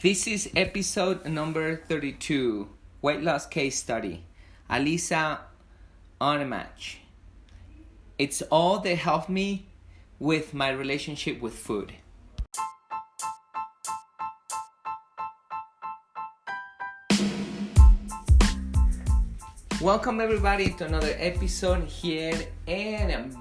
This is episode number 32, weight loss case study. Alyssa, Ohnmacht. It's all that helped me with my relationship with food. Welcome everybody to another episode here in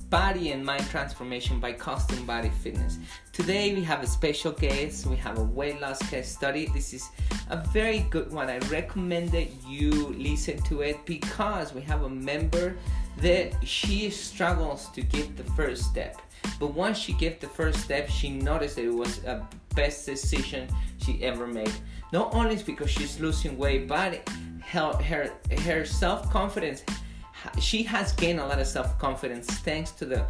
Body and Mind Transformation by Custom Body Fitness. Today we have a special guest. We have a weight loss case study. This is a very good one. I recommend that you listen to it because we have a member that she struggles to give the first step. But once she gave the first step, she noticed that it was the best decision she ever made. Not only because she's losing weight, but her self-confidence. She has gained a lot of self-confidence thanks to the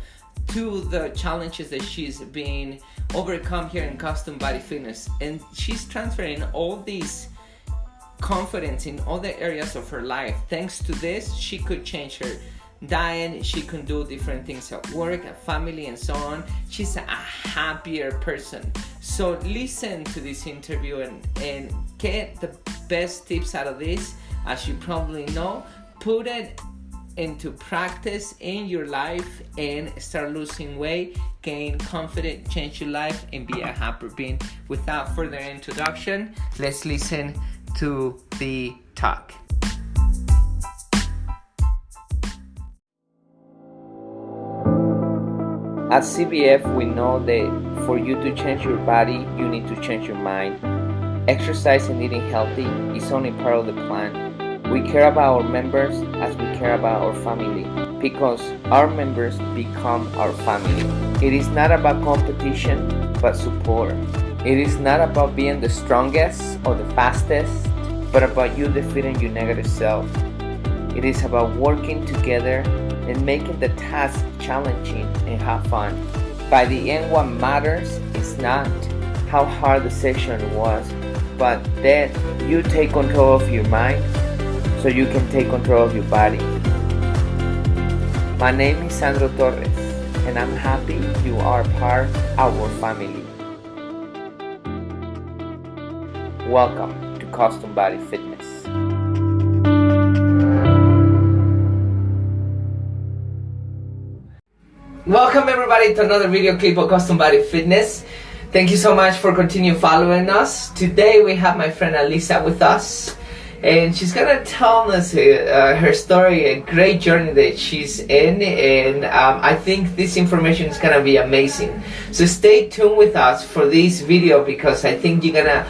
challenges that she's been overcome here in Custom Body Fitness, and she's transferring all these confidence in other areas of her life. Thanks to this, she could change her diet, she can do different things at work, at family, and so on. She's a happier person. So listen to this interview and get the best tips out of this. As you probably know, put it into practice in your life and start losing weight, gain confidence, change your life, and be a happier being. Without further introduction, let's listen to the talk. At CBF, we know that for you to change your body, you need to change your mind. Exercise and eating healthy is only part of the plan. We care about our members as we care about our family, because our members become our family. It is not about competition, but support. It is not about being the strongest or the fastest, but about you defeating your negative self. It is about working together and making the task challenging and have fun. By the end, what matters is not how hard the session was, but that you take control of your mind so you can take control of your body. My name is Sandro, and I'm happy you are part of our family. Welcome to Custom Body Fitness. Welcome everybody to another video clip of Custom Body Fitness. Thank you so much for continuing following us. Today we have my friend Alyssa with us, and she's gonna tell us her story, a great journey that she's in, and I think this information is gonna be amazing. So stay tuned with us for this video because I think you're gonna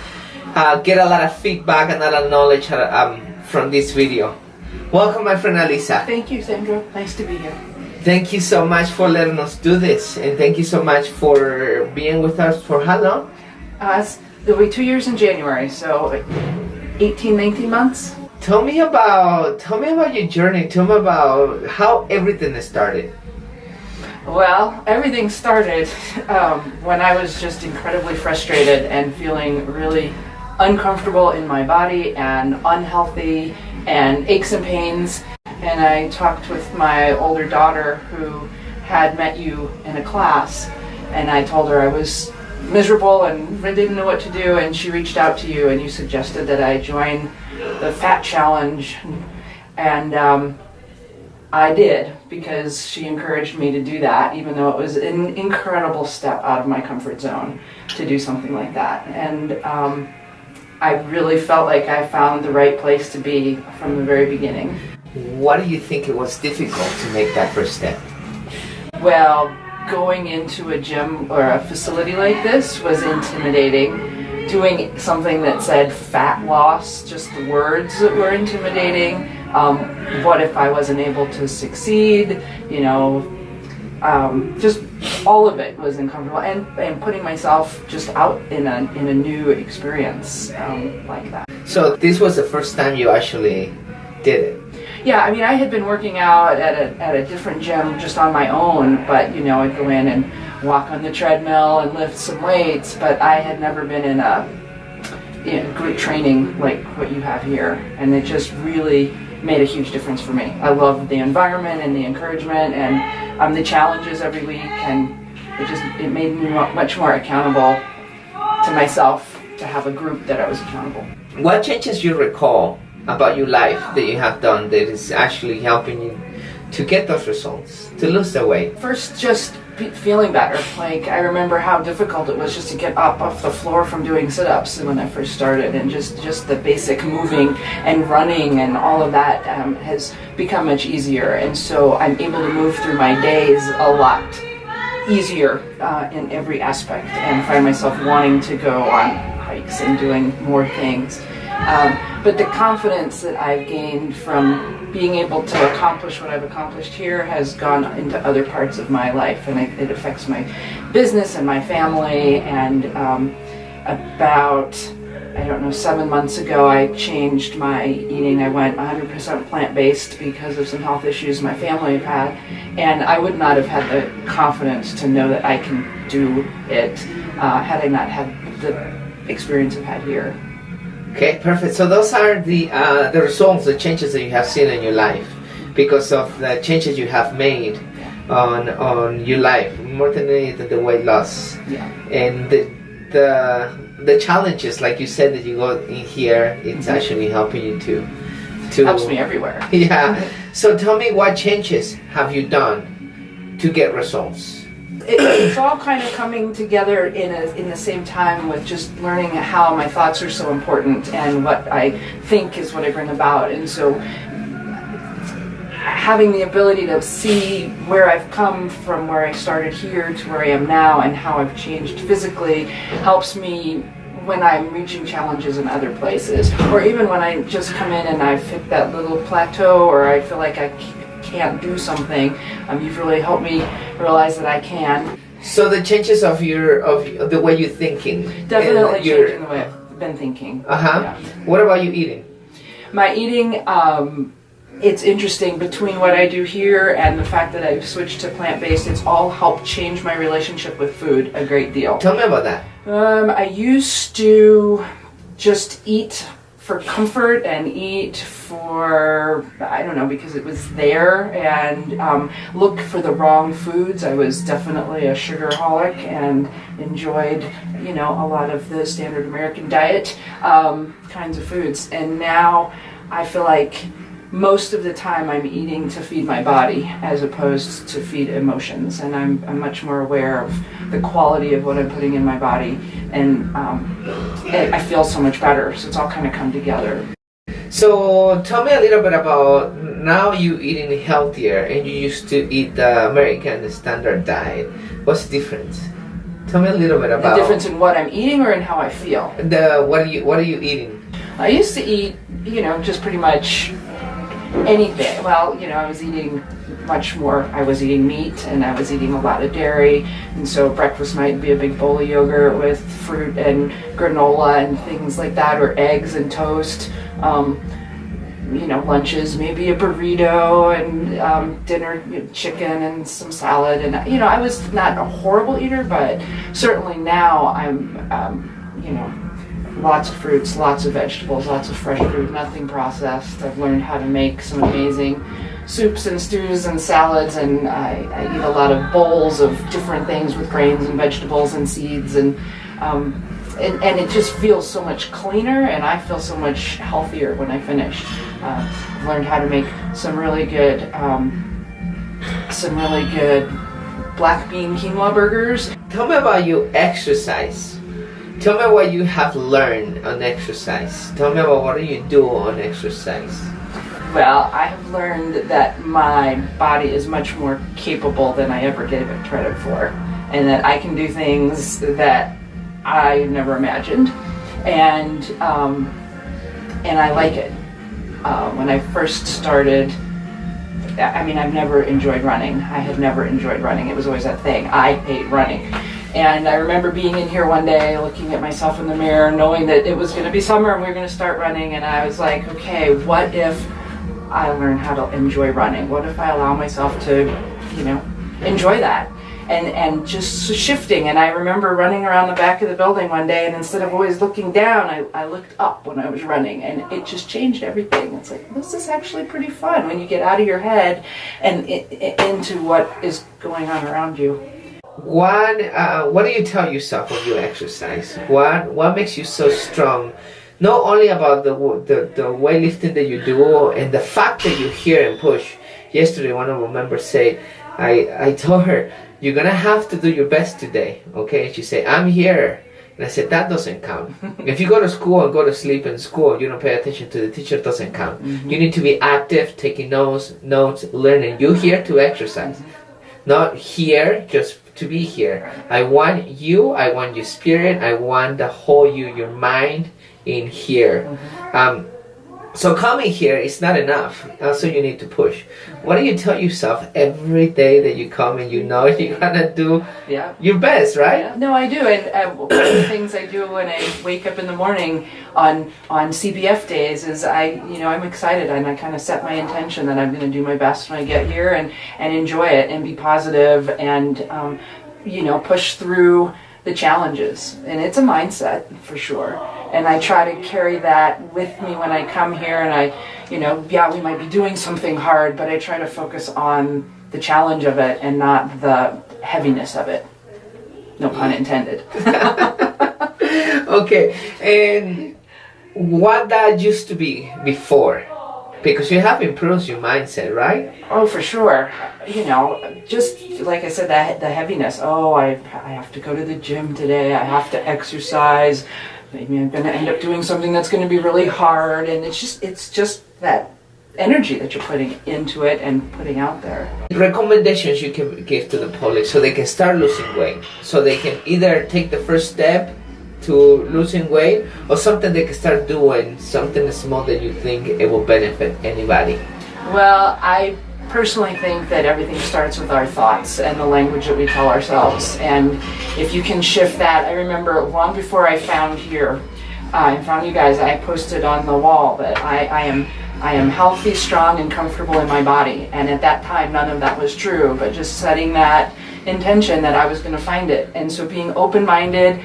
get a lot of feedback and a lot of knowledge from this video. Welcome, my friend Alyssa. Thank you, Sandro. Nice to be here. Thank you so much for letting us do this, and thank you so much for being with us for how long? It'll be 2 years in January, so 18, 19 months. Tell me about your journey. Tell me about how everything started. Well, everything started when I was just incredibly frustrated and feeling really uncomfortable in my body and unhealthy and aches and pains. And I talked with my older daughter who had met you in a class, and I told her I was miserable and didn't know what to do, and she reached out to you and you suggested that I join the fat challenge, and I did, because she encouraged me to do that, even though it was an incredible step out of my comfort zone to do something like that. And I really felt like I found the right place to be from the very beginning. What do you think it was difficult to make that first step? Well, going into a gym or a facility like this was intimidating. Doing something that said fat loss, just the words that were intimidating. What if I wasn't able to succeed? You know, just all of it was uncomfortable, and putting myself just out in a new experience like that. So this was the first time you actually did it? Yeah, I mean, I had been working out at a different gym just on my own, but you know, I'd go in and walk on the treadmill and lift some weights, but I had never been in a group training like what you have here, and it just really made a huge difference for me. I loved the environment and the encouragement and the challenges every week, and it made me much more accountable to myself to have a group that I was accountable. What changes you recall about your life that you have done that is actually helping you to get those results, to lose the weight? First, just feeling better. Like, I remember how difficult it was just to get up off the floor from doing sit-ups when I first started, and just the basic moving and running and all of that has become much easier, and so I'm able to move through my days a lot easier in every aspect, and find myself wanting to go on hikes and doing more things. But the confidence that I've gained from being able to accomplish what I've accomplished here has gone into other parts of my life, and it affects my business and my family. And about, I don't know, 7 months ago, I changed my eating. I went 100% plant-based because of some health issues my family have had, and I would not have had the confidence to know that I can do it had I not had the experience I've had here. Okay, perfect. So those are the results, the changes that you have seen in your life because of the changes you have made on your life, more than anything the weight loss. Yeah. And the challenges, like you said, that you go in here, it's actually helping you to helps me everywhere. Yeah. So tell me, what changes have you done to get results? It's all kind of coming together in the same time with just learning how my thoughts are so important and what I think is what I bring about. And so having the ability to see where I've come from where I started here to where I am now and how I've changed physically helps me when I'm reaching challenges in other places, or even when I just come in and I've hit that little plateau, or I feel like I can't do something. You've really helped me realize that I can. So the changes of the way you're thinking, definitely changing the way I've been thinking. Yeah. What about you eating? My eating, it's interesting, between what I do here and the fact that I've switched to plant-based, it's all helped change my relationship with food a great deal. Tell me about that. I used to just eat for comfort and eat for, I don't know, because it was there, and look for the wrong foods. I was definitely a sugaraholic and enjoyed, a lot of the standard American diet kinds of foods. And now I feel like most of the time I'm eating to feed my body as opposed to feed emotions, and I'm much more aware of the quality of what I'm putting in my body, and I feel so much better. So it's all kind of come together. So tell me a little bit about, now you eating healthier and you used to eat the American standard diet. What's the difference? Tell me a little bit about the difference in what I'm eating or in how I feel. What are you eating? I used to eat, just pretty much anything. Well, I was eating much more. I was eating meat, and I was eating a lot of dairy, and so breakfast might be a big bowl of yogurt with fruit and granola and things like that, or eggs and toast. Lunches, maybe a burrito, and dinner, chicken and some salad. And I was not a horrible eater, but certainly now I'm lots of fruits, lots of vegetables, lots of fresh food, nothing processed. I've learned how to make some amazing soups and stews and salads, and I eat a lot of bowls of different things with grains and vegetables and seeds, and it just feels so much cleaner, and I feel so much healthier when I finish. I've learned how to make some really good black bean quinoa burgers. Tell me about your exercise. Tell me what you have learned on exercise. Tell me about what do you do on exercise. Well, I have learned that my body is much more capable than I ever gave it credit for, and that I can do things that I never imagined, and I like it. When I first started, I've never enjoyed running. I had never enjoyed running. It was always that thing. I hate running. And I remember being in here one day, looking at myself in the mirror, knowing that it was going to be summer and we were going to start running, and I was like, okay, what if I learn how to enjoy running? What if I allow myself to, enjoy that? And just shifting. And I remember running around the back of the building one day, and instead of always looking down, I looked up when I was running, and it just changed everything. It's like, this is actually pretty fun when you get out of your head and into what is going on around you. what do you tell yourself when you exercise? What makes you so strong? Not only about the weightlifting that you do and the fact that you hear and push. Yesterday, one of our members said, I told her, you're gonna have to do your best today, okay? And she said, I'm here. And I said, that doesn't count. If you go to school and go to sleep in school, you don't pay attention to the teacher, it doesn't count. Mm-hmm. You need to be active, taking notes, learning. You're here to exercise. Mm-hmm. Not here just to be here. I want you, I want your spirit, I want the whole you, your mind in here. Mm-hmm. So coming here is not enough. Also, you need to push. What do you tell yourself every day that you come and you know you're gonna do your best, right? Yeah. No, I do. And one of the things I do when I wake up in the morning on CBF days is I'm excited and I kind of set my intention that I'm going to do my best when I get here and enjoy it and be positive and push through the challenges. And it's a mindset for sure. And I try to carry that with me when I come here and we might be doing something hard, but I try to focus on the challenge of it and not the heaviness of it. No pun intended. Okay, and what that used to be before? Because you have improved your mindset, right? Oh, for sure. Just like I said, the heaviness. Oh, I have to go to the gym today. I have to exercise. Maybe I'm going to end up doing something that's going to be really hard. And it's just that energy that you're putting into it and putting out there. Recommendations you can give to the public so they can start losing weight. So they can either take the first step to losing weight or something they can start doing, something small that you think it will benefit anybody. Well, I personally think that everything starts with our thoughts and the language that we tell ourselves. And if you can shift that, I remember long before I found here, and found you guys, I posted on the wall that I am healthy, strong, and comfortable in my body. And at that time, none of that was true, but just setting that intention that I was going to find it. And so being open-minded,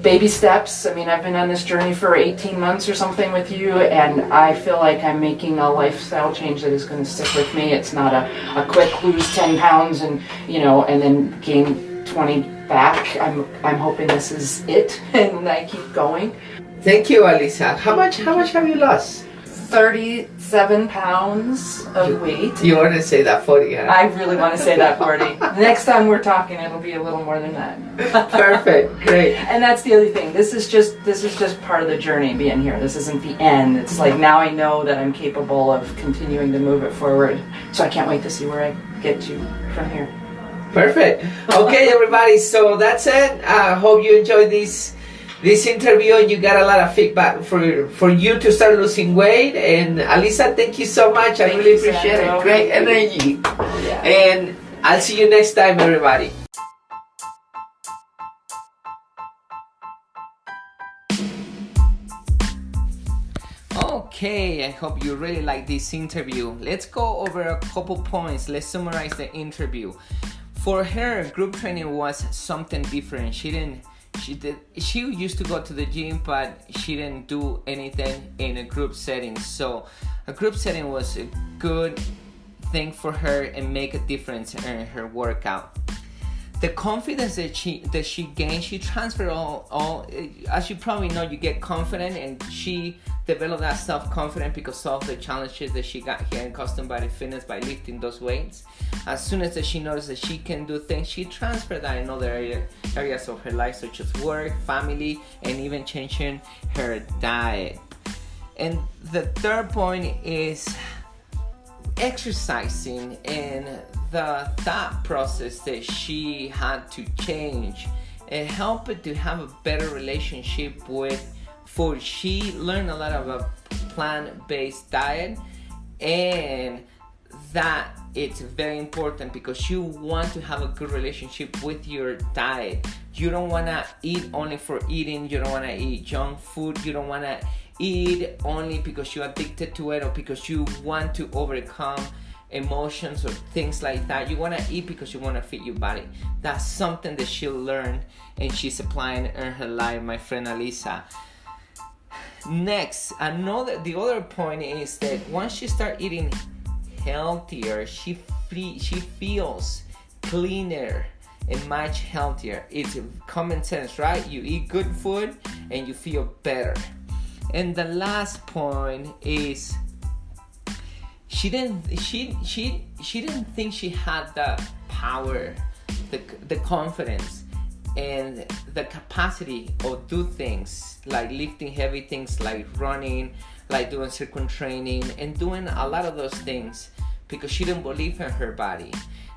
baby steps. I mean, I've been on this journey for 18 months or something with you, and I feel like I'm making a lifestyle change that is going to stick with me. It's not a quick lose 10 pounds and then gain 20 back. I'm hoping this is it, and I keep going. Thank you, Alyssa. How much have you lost? 37 pounds of weight. You want to say that 40, huh? I really want to say that 40. Next time we're talking, it'll be a little more than that. Perfect, great. And that's the other thing. This is just part of the journey being here. This isn't the end. It's like now I know that I'm capable of continuing to move it forward. So I can't wait to see where I get to from here. Perfect. Okay, everybody. So that's it. I hope you enjoyed this interview and you got a lot of feedback for you to start losing weight. And Alyssa, thank you so much. I really appreciate it. Great energy. Yeah. And I'll see you next time, everybody. Okay, I hope you really like this interview. Let's go over a couple points. Let's summarize the interview. For her, group training was something different. She used to go to the gym, but she didn't do anything in a group setting. So a group setting was a good thing for her and make a difference in her workout. The confidence that she gained, she transferred all. As you probably know, you get confident, and she developed that self-confidence because of the challenges that she got here in Custom Body Fitness by lifting those weights. As soon as she noticed that she can do things, she transferred that in other areas of her life, such as work, family, and even changing her diet. And the third point is exercising and the thought process that she had to change. It helped her to have a better relationship with food. She learned a lot about plant-based diet, and that it's very important because you want to have a good relationship with your diet. You don't want to eat only for eating. You don't want to eat junk food. You don't want to eat only because you're addicted to it or because you want to overcome emotions or things like that. You want to eat because you want to feed your body. That's something that she'll learn and she's applying in her life, my friend Alyssa. Next, the other point is that once she starts eating healthier, she feels cleaner and much healthier. It's common sense, right? You eat good food and you feel better. And the last point is she didn't think she had the power, the confidence, and the capacity of do things like lifting heavy things, like running, like doing circuit training, and doing a lot of those things because she didn't believe in her body.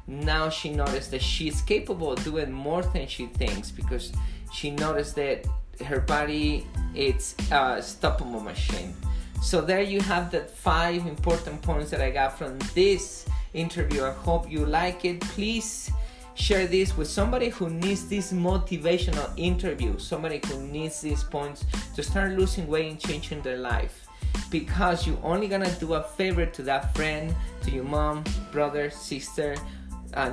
Now she noticed that she's capable of doing more than she thinks because she noticed that her body, it's a stoppable machine. So there you have the 5 important points that I got from this interview. I hope you like it. Please share this with somebody who needs this motivational interview, somebody who needs these points to start losing weight and changing their life. Because you're only gonna do a favor to that friend, to your mom, brother, sister,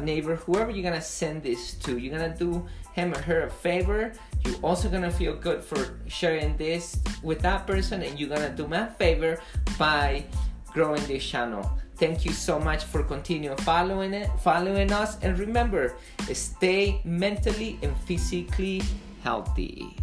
neighbor, whoever you're gonna send this to. You're gonna do him or her a favor. You're also gonna feel good for sharing this with that person, and you're gonna do me a favor by growing this channel. Thank you so much for continuing following us, and remember, stay mentally and physically healthy.